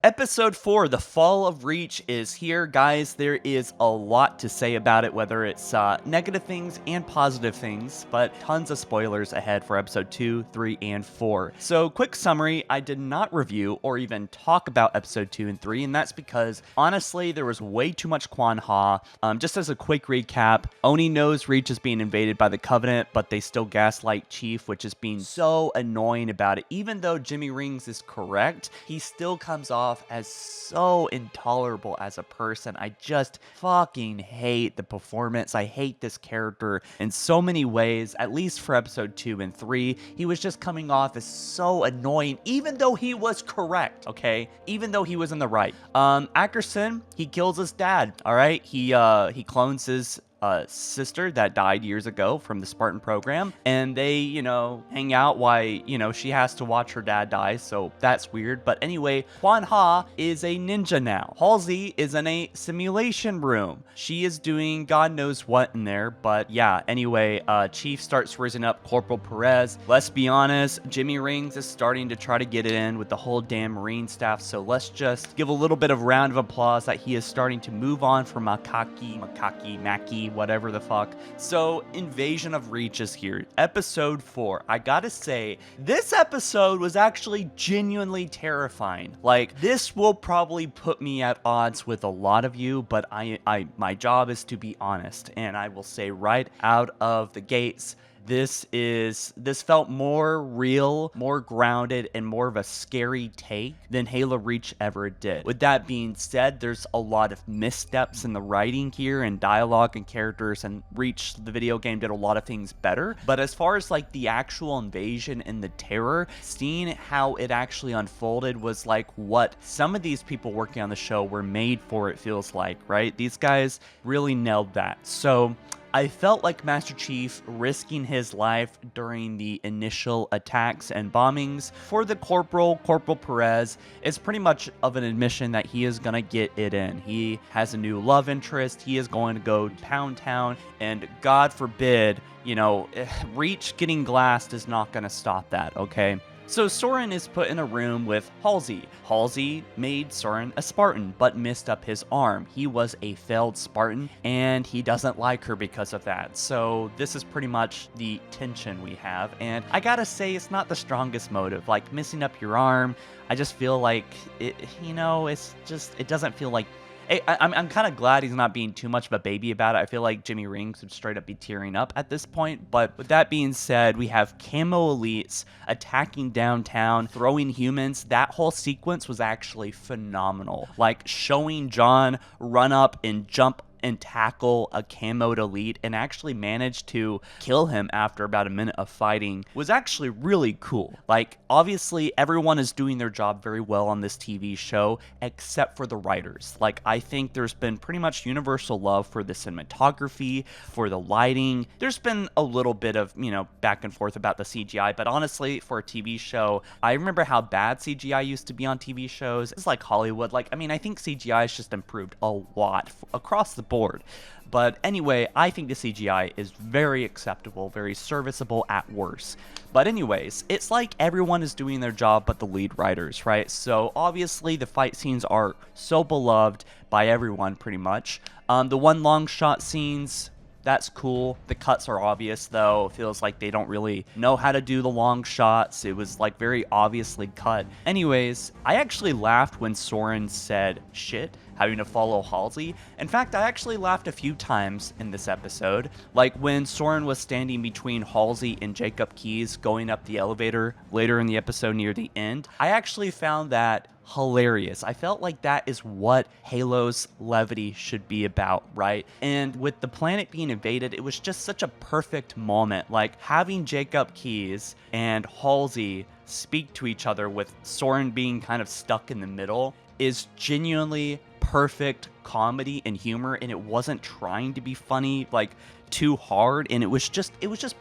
Episode 4, The Fall of Reach, is here, guys. There is a lot to say about it, whether it's negative things and positive things, but tons of spoilers ahead for episode 2, 3, and 4. So, quick summary, I did not review or even talk about episode 2 and 3, and that's because, honestly, there was way too much Kwan Ha. Just as a quick recap, Oni knows Reach is being invaded by the Covenant, but they still gaslight Chief, which is being so annoying about it. Even though Jimmy Rings is correct, he still comes off as so intolerable as a person. I just fucking hate the performance. I hate this character in so many ways, at least for episode 2 and 3. He was just coming off as so annoying, even though he was correct, okay? Even though he was in the right. Ackerson, he kills his dad, all right? He clones his sister that died years ago from the Spartan program, and they, hang out while, she has to watch her dad die, so that's weird. But anyway, Kwan Ha is a ninja now. Halsey is in a simulation room. She is doing God knows what in there, but yeah, anyway, Chief starts raising up Corporal Perez. Let's be honest, Jimmy Rings is starting to try to get it in with the whole damn Marine staff, so let's just give a little bit of round of applause that he is starting to move on from Mackie, whatever the fuck. So, Invasion of Reach is here. Episode 4. I gotta say, this episode was actually genuinely terrifying. Like, this will probably put me at odds with a lot of you, but my job is to be honest, and I will say right out of the gates, this felt more real, more grounded, and more of a scary take than Halo Reach ever did. With that being said, there's a lot of missteps in the writing here and dialogue and characters, and Reach, the video game, did a lot of things better. But as far as like the actual invasion and the terror, seeing how it actually unfolded was like what some of these people working on the show were made for, it feels like, right? These guys really nailed that. So I felt like Master Chief risking his life during the initial attacks and bombings for the Corporal Perez is pretty much of an admission that he is going to get it in. He has a new love interest. He is going to go Pound Town, and God forbid, Reach getting glassed is not going to stop that, okay? So Soren is put in a room with Halsey. Halsey made Soren a Spartan, but messed up his arm. He was a failed Spartan, and he doesn't like her because of that. So this is pretty much the tension we have, and I gotta say, it's not the strongest motive. Like, messing up your arm, I just feel like, it doesn't feel like... I'm kind of glad he's not being too much of a baby about it. I feel like Jimmy Rings would straight up be tearing up at this point. But with that being said, we have Camo Elites attacking downtown, throwing humans. That whole sequence was actually phenomenal. Like, showing John run up and jump and tackle a camoed elite and actually manage to kill him after about a minute of fighting was actually really cool. Like, obviously everyone is doing their job very well on this TV show except for the writers. Like, I think there's been pretty much universal love for the cinematography, for the lighting. There's been a little bit of, back and forth about the CGI, but honestly, for a TV show, I remember how bad CGI used to be on TV shows. It's like Hollywood. Like, I think CGI has just improved a lot across the board. But anyway, I think the CGI is very acceptable, very serviceable at worst. But anyways, it's like everyone is doing their job but the lead writers, right? So obviously the fight scenes are so beloved by everyone pretty much. The one long shot scenes, that's cool. The cuts are obvious though. It feels like they don't really know how to do the long shots. It was like very obviously cut. Anyways, I actually laughed when Soren said shit, having to follow Halsey. In fact, I actually laughed a few times in this episode. Like when Soren was standing between Halsey and Jacob Keyes going up the elevator later in the episode near the end. I actually found that hilarious. I felt like that is what Halo's levity should be about, right? And with the planet being invaded, it was just such a perfect moment. Like having Jacob Keyes and Halsey speak to each other with Soren being kind of stuck in the middle is genuinely perfect comedy and humor, and it wasn't trying to be funny like too hard, and it was just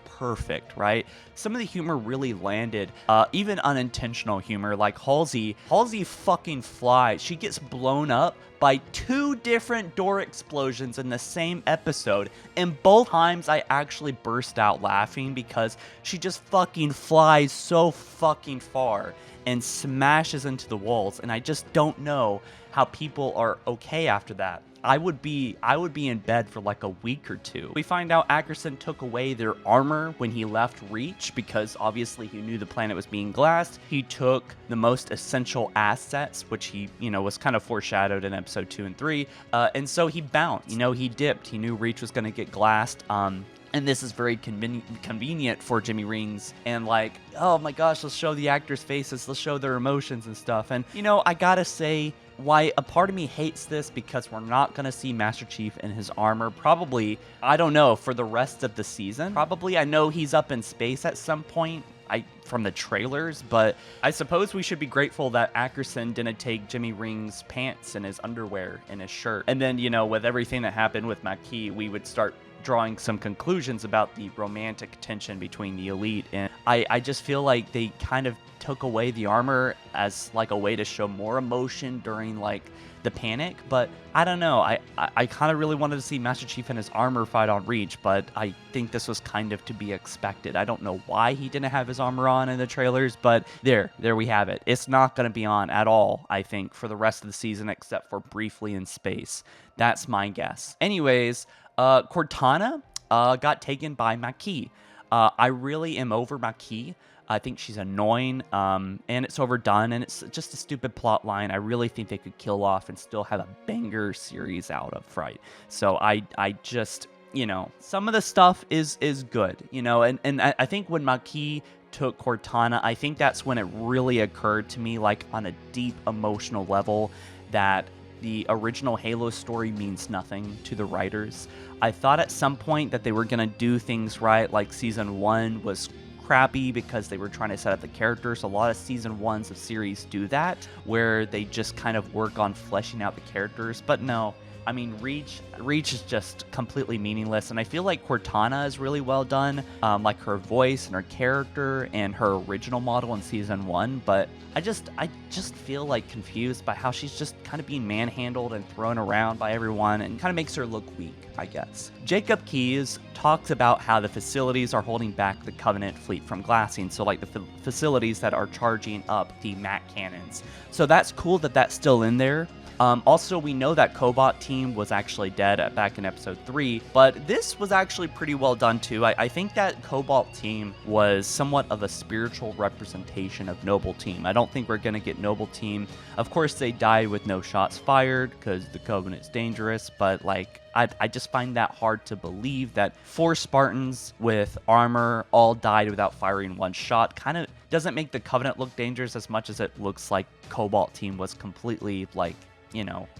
perfect, right? Some of the humor really landed, even unintentional humor, like Halsey fucking flies. She gets blown up by 2 2 different door explosions in the same episode, and both times I actually burst out laughing because she just fucking flies so fucking far and smashes into the walls, and I just don't know how people are okay after that. I would be in bed for like a week or two. We find out Ackerson took away their armor when he left Reach because obviously he knew the planet was being glassed. He took the most essential assets, which he, was kind of foreshadowed in episode 2 and 3. And so he bounced, he dipped. He knew Reach was going to get glassed. And this is very convenient for Jimmy Rings. And like, oh my gosh, let's show the actors' faces. Let's show their emotions and stuff. And, I gotta say, why a part of me hates this because we're not going to see Master Chief in his armor probably, I don't know, for the rest of the season. Probably. I know he's up in space at some point from the trailers, but I suppose we should be grateful that Ackerson didn't take Jimmy Rings' pants and his underwear and his shirt. And then, with everything that happened with Makee, we would start drawing some conclusions about the romantic tension between the Elite, and I just feel like they kind of took away the armor as like a way to show more emotion during like the panic. But I don't know, I kind of really wanted to see Master Chief in his armor fight on Reach, but I think this was kind of to be expected. I don't know why he didn't have his armor on in the trailers, but there we have it. It's not going to be on at all, I think, for the rest of the season except for briefly in space. That's my guess. Anyways, Cortana got taken by Makee. I really am over Makee. I think she's annoying, and it's overdone, and it's just a stupid plot line. I really think they could kill off and still have a banger series out of Fright. So I just, some of the stuff is good, and I think when Makee took Cortana, I think that's when it really occurred to me, like on a deep emotional level, that the original Halo story means nothing to the writers. I thought at some point that they were going to do things right, like Season 1 was crappy because they were trying to set up the characters. A lot of Season 1s of series do that, where they just kind of work on fleshing out the characters. But no, I mean, Reach is just completely meaningless, and I feel like Cortana is really well done, like her voice and her character and her original model in Season 1, but I just feel like confused by how she's just kind of being manhandled and thrown around by everyone, and kind of makes her look weak, I guess. Jacob Keyes talks about how the facilities are holding back the Covenant fleet from glassing, so like the facilities that are charging up the MAC cannons. So that's cool that that's still in there. Also, we know that Cobot team was actually dead back in episode 3, but this was actually pretty well done too. I think that Cobalt team was somewhat of a spiritual representation of Noble team. I don't think we're going to get Noble team. Of course, they died with no shots fired because the Covenant's dangerous, but like, I just find that hard to believe that 4 Spartans with armor all died without firing one shot. Kind of doesn't make the Covenant look dangerous as much as it looks like Cobalt team was completely like,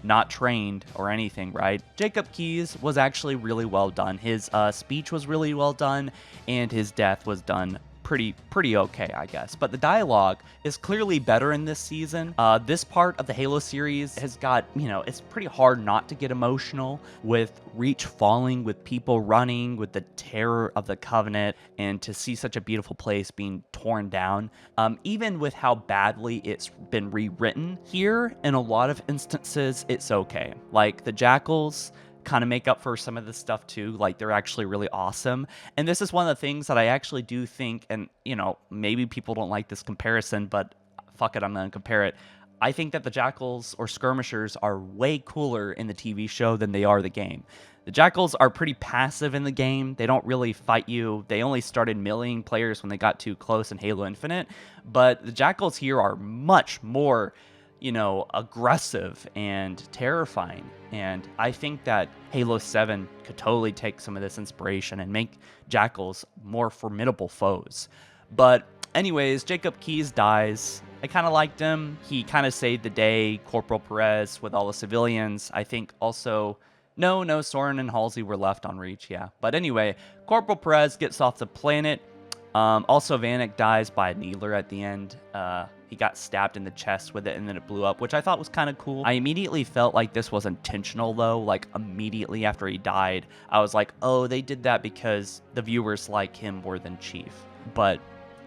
not trained or anything, right? Jacob Keyes was actually really well done. His speech was really well done, and his death was done pretty okay, I guess. But the dialogue is clearly better in this season. This part of the Halo series has got, it's pretty hard not to get emotional with Reach falling, with people running, with the terror of the Covenant, and to see such a beautiful place being torn down. Even with how badly it's been rewritten, here, in a lot of instances, it's okay. Like the Jackals kind of make up for some of this stuff too. Like they're actually really awesome. And this is one of the things that I actually do think, and maybe people don't like this comparison, but fuck it, I'm going to compare it. I think that the Jackals or Skirmishers are way cooler in the TV show than they are the game. The Jackals are pretty passive in the game. They don't really fight you. They only started milling players when they got too close in Halo Infinite. But the Jackals here are much more aggressive and terrifying. And I think that Halo 7 could totally take some of this inspiration and make Jackals more formidable foes. But anyways, Jacob Keyes dies. I kind of liked him. He kind of saved the day. Corporal Perez with all the civilians. I think also, no, Soren and Halsey were left on Reach, yeah. But anyway, Corporal Perez gets off the planet. Also, Vanek dies by a needler at the end. He got stabbed in the chest with it, and then it blew up, which I thought was kind of cool. I immediately felt like this was intentional, though. Like, immediately after he died, I was like, oh, they did that because the viewers like him more than Chief. But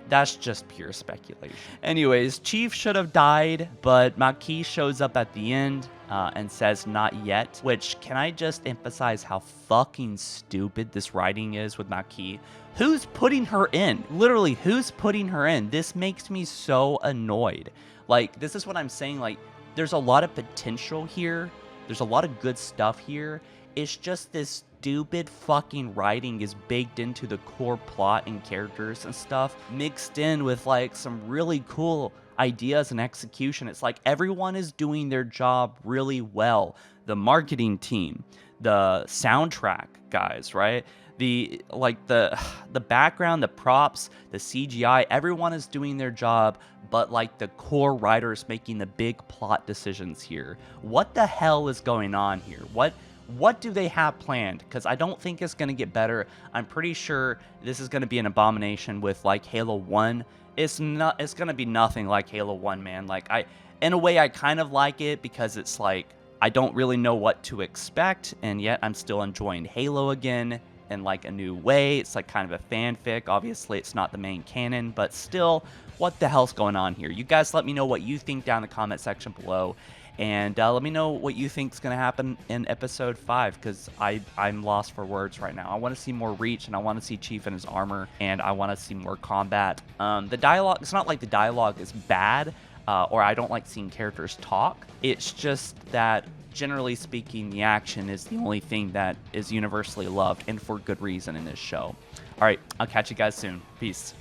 That's just pure speculation. Anyways, Chief should have died, but Maquis shows up at the end and says not yet, which, can I just emphasize how fucking stupid this writing is with Maquis? Who's putting her in? Literally, who's putting her in? This makes me so annoyed. Like, this is what I'm saying. Like, there's a lot of potential here. There's a lot of good stuff here. It's just this stupid fucking writing is baked into the core plot and characters and stuff, mixed in with like some really cool ideas and execution. It's like everyone is doing their job really well. The marketing team, the soundtrack guys, right? The background, the props, the CGI, everyone is doing their job, but like the core writers making the big plot decisions here. What the hell is going on here? What do they have planned? Because I don't think it's going to get better. I'm pretty sure this is going to be an abomination with like Halo 1. It's going to be nothing like Halo 1, man. Like, in a way, I kind of like it because it's like I don't really know what to expect, and yet I'm still enjoying Halo again in like a new way. It's like kind of a fanfic. Obviously, it's not the main canon, but still, what the hell's going on here? You guys let me know what you think down in the comment section below. And let me know what you think is going to happen in episode 5, because I'm lost for words right now. I want to see more Reach, and I want to see Chief in his armor, and I want to see more combat. The dialogue, it's not like the dialogue is bad, or I don't like seeing characters talk. It's just that, generally speaking, the action is the only thing that is universally loved, and for good reason in this show. All right, I'll catch you guys soon. Peace.